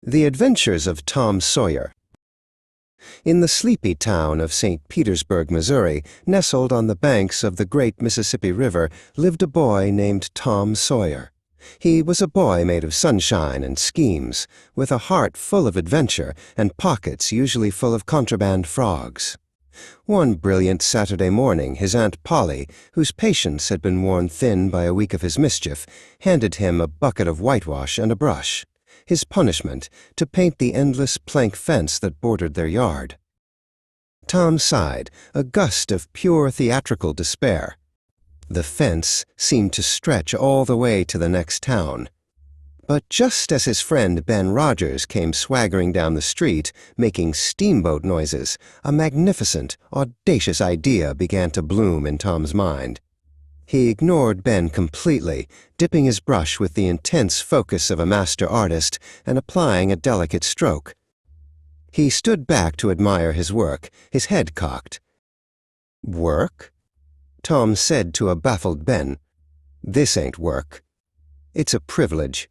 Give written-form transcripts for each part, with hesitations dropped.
The Adventures of Tom Sawyer. In the sleepy town of St. Petersburg, Missouri, nestled on the banks of the great Mississippi River, lived a boy named Tom Sawyer. He was a boy made of sunshine and schemes, with a heart full of adventure and pockets usually full of contraband frogs. One brilliant Saturday morning, his Aunt Polly, whose patience had been worn thin by a week of his mischief, handed him a bucket of whitewash and a brush. His punishment, to paint the endless plank fence that bordered their yard. Tom sighed, a gust of pure theatrical despair. The fence seemed to stretch all the way to the next town. But just as his friend Ben Rogers came swaggering down the street, making steamboat noises, a magnificent, audacious idea began to bloom in Tom's mind. He ignored Ben completely, dipping his brush with the intense focus of a master artist and applying a delicate stroke. He stood back to admire his work, his head cocked. "Work?" Tom said to a baffled Ben. "This ain't work. It's a privilege.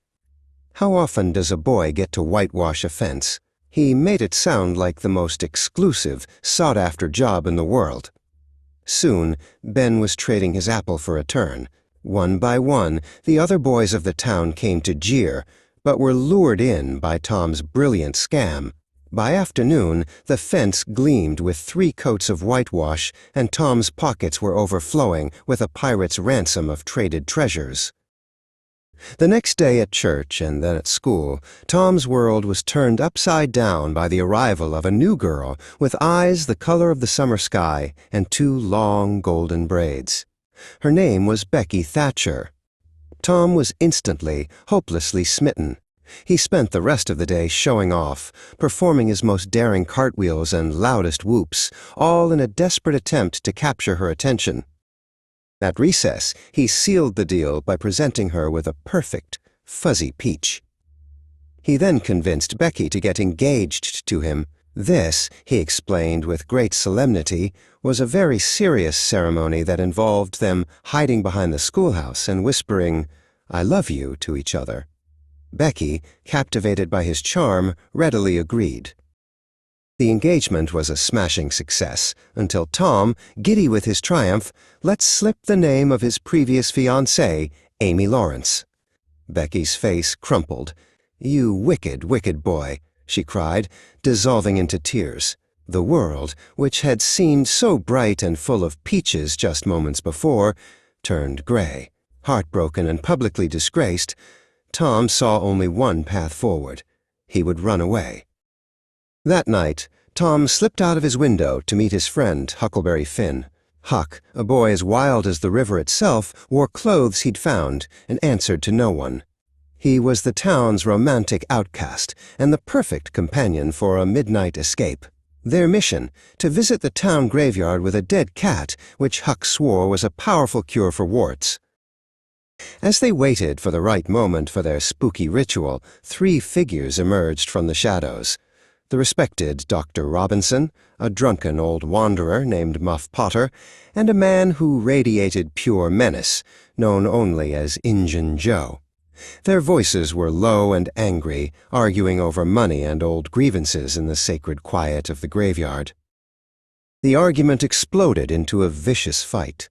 How often does a boy get to whitewash a fence?" He made it sound like the most exclusive, sought-after job in the world. Soon, Ben was trading his apple for a turn. One by one, the other boys of the town came to jeer, but were lured in by Tom's brilliant scam. By afternoon, the fence gleamed with 3 coats of whitewash, and Tom's pockets were overflowing with a pirate's ransom of traded treasures. The next day at church and then at school, Tom's world was turned upside down by the arrival of a new girl with eyes the color of the summer sky and 2 long golden braids. Her name was Becky Thatcher. Tom was instantly, hopelessly smitten. He spent the rest of the day showing off, performing his most daring cartwheels and loudest whoops, all in a desperate attempt to capture her attention. At recess, he sealed the deal by presenting her with a perfect, fuzzy peach. He then convinced Becky to get engaged to him. This, he explained with great solemnity, was a very serious ceremony that involved them hiding behind the schoolhouse and whispering, "I love you," to each other. Becky, captivated by his charm, readily agreed. The engagement was a smashing success, until Tom, giddy with his triumph, let slip the name of his previous fiancée, Amy Lawrence. Becky's face crumpled. "You wicked, wicked boy," she cried, dissolving into tears. The world, which had seemed so bright and full of peaches just moments before, turned gray. Heartbroken and publicly disgraced, Tom saw only one path forward. He would run away. That night, Tom slipped out of his window to meet his friend, Huckleberry Finn. Huck, a boy as wild as the river itself, wore clothes he'd found and answered to no one. He was the town's romantic outcast and the perfect companion for a midnight escape. Their mission, to visit the town graveyard with a dead cat, which Huck swore was a powerful cure for warts. As they waited for the right moment for their spooky ritual, 3 figures emerged from the shadows. The respected Dr. Robinson, a drunken old wanderer named Muff Potter, and a man who radiated pure menace, known only as Injun Joe. Their voices were low and angry, arguing over money and old grievances in the sacred quiet of the graveyard. The argument exploded into a vicious fight.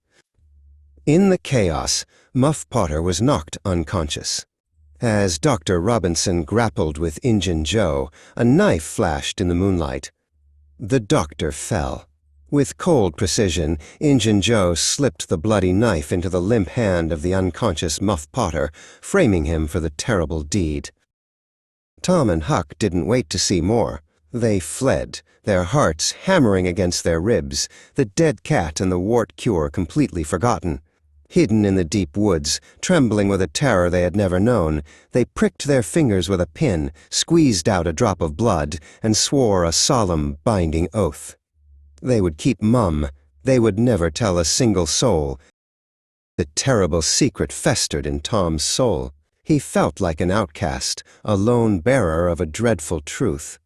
In the chaos, Muff Potter was knocked unconscious. As Dr. Robinson grappled with Injun Joe, a knife flashed in the moonlight. The doctor fell. With cold precision, Injun Joe slipped the bloody knife into the limp hand of the unconscious Muff Potter, framing him for the terrible deed. Tom and Huck didn't wait to see more. They fled, their hearts hammering against their ribs, the dead cat and the wart cure completely forgotten. Hidden in the deep woods, trembling with a terror they had never known, they pricked their fingers with a pin, squeezed out a drop of blood, and swore a solemn, binding oath. They would keep mum. They would never tell a single soul. The terrible secret festered in Tom's soul. He felt like an outcast, a lone bearer of a dreadful truth.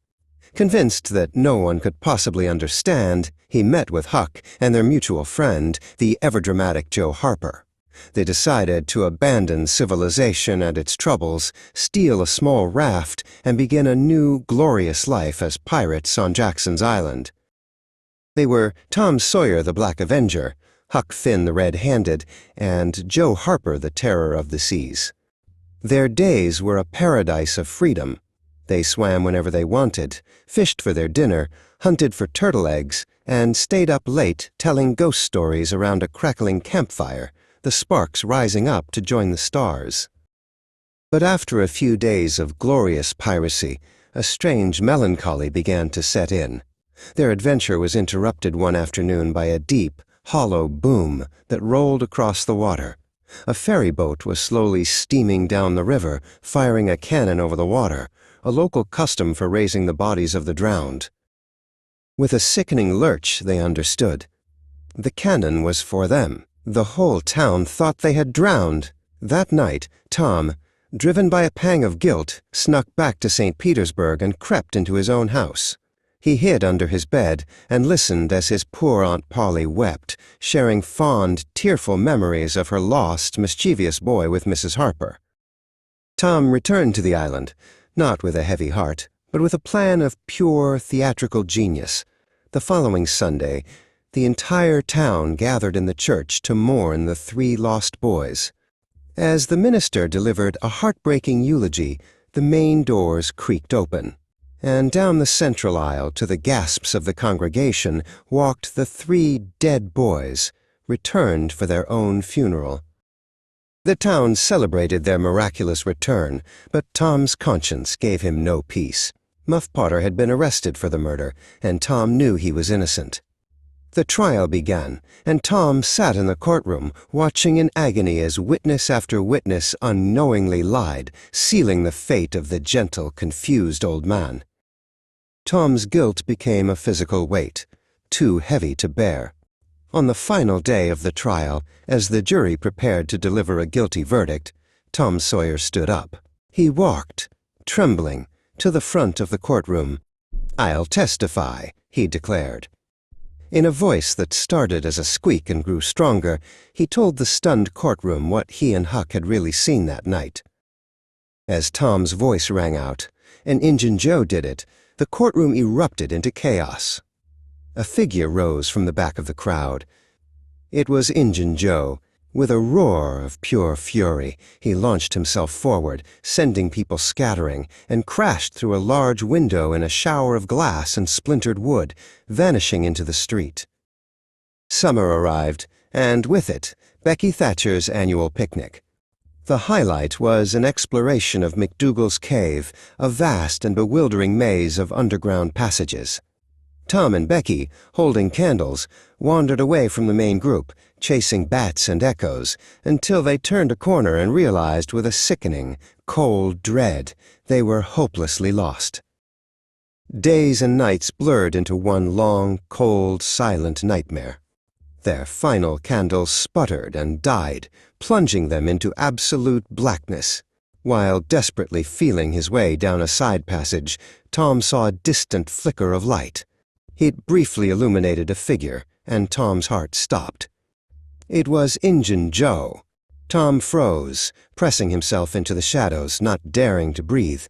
Convinced that no one could possibly understand, he met with Huck and their mutual friend, the ever-dramatic Joe Harper. They decided to abandon civilization and its troubles, steal a small raft, and begin a new, glorious life as pirates on Jackson's Island. They were Tom Sawyer the Black Avenger, Huck Finn the Red-Handed, and Joe Harper the Terror of the Seas. Their days were a paradise of freedom. They swam whenever they wanted, fished for their dinner, hunted for turtle eggs, and stayed up late telling ghost stories around a crackling campfire, the sparks rising up to join the stars. But after a few days of glorious piracy, a strange melancholy began to set in. Their adventure was interrupted one afternoon by a deep, hollow boom that rolled across the water. A ferry boat was slowly steaming down the river, firing a cannon over the water, a local custom for raising the bodies of the drowned. With a sickening lurch, they understood. The cannon was for them. The whole town thought they had drowned. That night, Tom, driven by a pang of guilt, snuck back to St. Petersburg and crept into his own house. He hid under his bed and listened as his poor Aunt Polly wept, sharing fond, tearful memories of her lost, mischievous boy with Mrs. Harper. Tom returned to the island, not with a heavy heart, but with a plan of pure theatrical genius. The following Sunday, the entire town gathered in the church to mourn the 3 lost boys. As the minister delivered a heartbreaking eulogy, the main doors creaked open, and down the central aisle to the gasps of the congregation walked the 3 dead boys, returned for their own funeral. The town celebrated their miraculous return, but Tom's conscience gave him no peace. Muff Potter had been arrested for the murder, and Tom knew he was innocent. The trial began, and Tom sat in the courtroom, watching in agony as witness after witness unknowingly lied, sealing the fate of the gentle, confused old man. Tom's guilt became a physical weight, too heavy to bear. On the final day of the trial, as the jury prepared to deliver a guilty verdict, Tom Sawyer stood up. He walked, trembling, to the front of the courtroom. "I'll testify," he declared. In a voice that started as a squeak and grew stronger, he told the stunned courtroom what he and Huck had really seen that night. As Tom's voice rang out, and Injun Joe did it, the courtroom erupted into chaos. A figure rose from the back of the crowd. It was Injun Joe. With a roar of pure fury, he launched himself forward, sending people scattering, and crashed through a large window in a shower of glass and splintered wood, vanishing into the street. Summer arrived, and with it, Becky Thatcher's annual picnic. The highlight was an exploration of McDougal's Cave, a vast and bewildering maze of underground passages. Tom and Becky, holding candles, wandered away from the main group, chasing bats and echoes, until they turned a corner and realized with a sickening, cold dread they were hopelessly lost. Days and nights blurred into one long, cold, silent nightmare. Their final candle sputtered and died, plunging them into absolute blackness. While desperately feeling his way down a side passage, Tom saw a distant flicker of light. It briefly illuminated a figure, and Tom's heart stopped. It was Injun Joe. Tom froze, pressing himself into the shadows, not daring to breathe.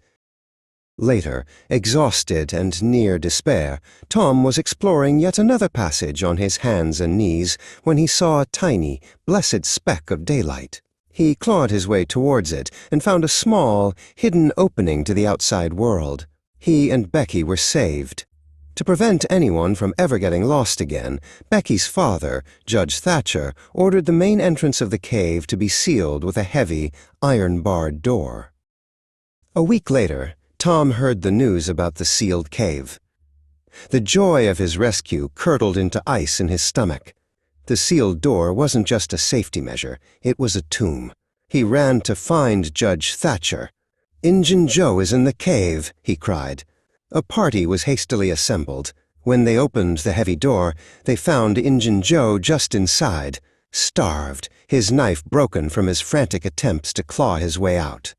Later, exhausted and near despair, Tom was exploring yet another passage on his hands and knees when he saw a tiny, blessed speck of daylight. He clawed his way towards it and found a small, hidden opening to the outside world. He and Becky were saved. To prevent anyone from ever getting lost again, Becky's father, Judge Thatcher, ordered the main entrance of the cave to be sealed with a heavy, iron-barred door. A week later, Tom heard the news about the sealed cave. The joy of his rescue curdled into ice in his stomach. The sealed door wasn't just a safety measure, it was a tomb. He ran to find Judge Thatcher. "Injun Joe is in the cave," he cried. A party was hastily assembled. When they opened the heavy door, they found Injun Joe just inside, starved, his knife broken from his frantic attempts to claw his way out.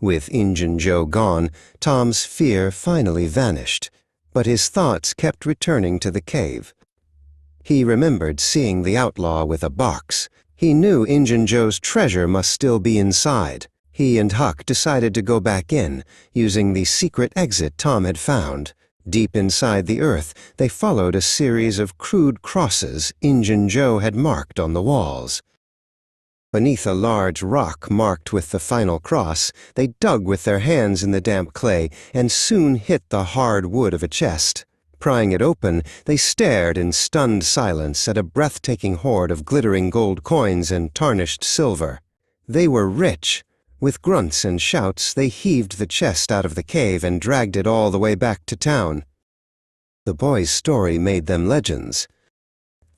With Injun Joe gone, Tom's fear finally vanished, but his thoughts kept returning to the cave. He remembered seeing the outlaw with a box, He knew Injun Joe's treasure must still be inside. He and Huck decided to go back in, using the secret exit Tom had found. Deep inside the earth, they followed a series of crude crosses Injun Joe had marked on the walls. Beneath a large rock marked with the final cross, they dug with their hands in the damp clay and soon hit the hard wood of a chest. Prying it open, they stared in stunned silence at a breathtaking hoard of glittering gold coins and tarnished silver. They were rich. With grunts and shouts, they heaved the chest out of the cave and dragged it all the way back to town. The boy's story made them legends.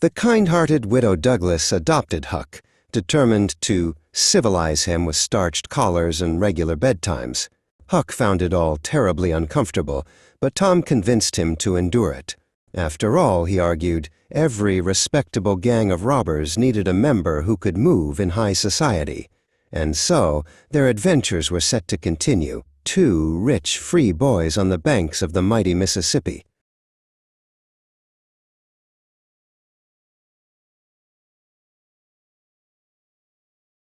The kind-hearted Widow Douglas adopted Huck, determined to civilize him with starched collars and regular bedtimes. Huck found it all terribly uncomfortable, but Tom convinced him to endure it. After all, he argued, every respectable gang of robbers needed a member who could move in high society. And so, their adventures were set to continue, two rich, free boys on the banks of the mighty Mississippi.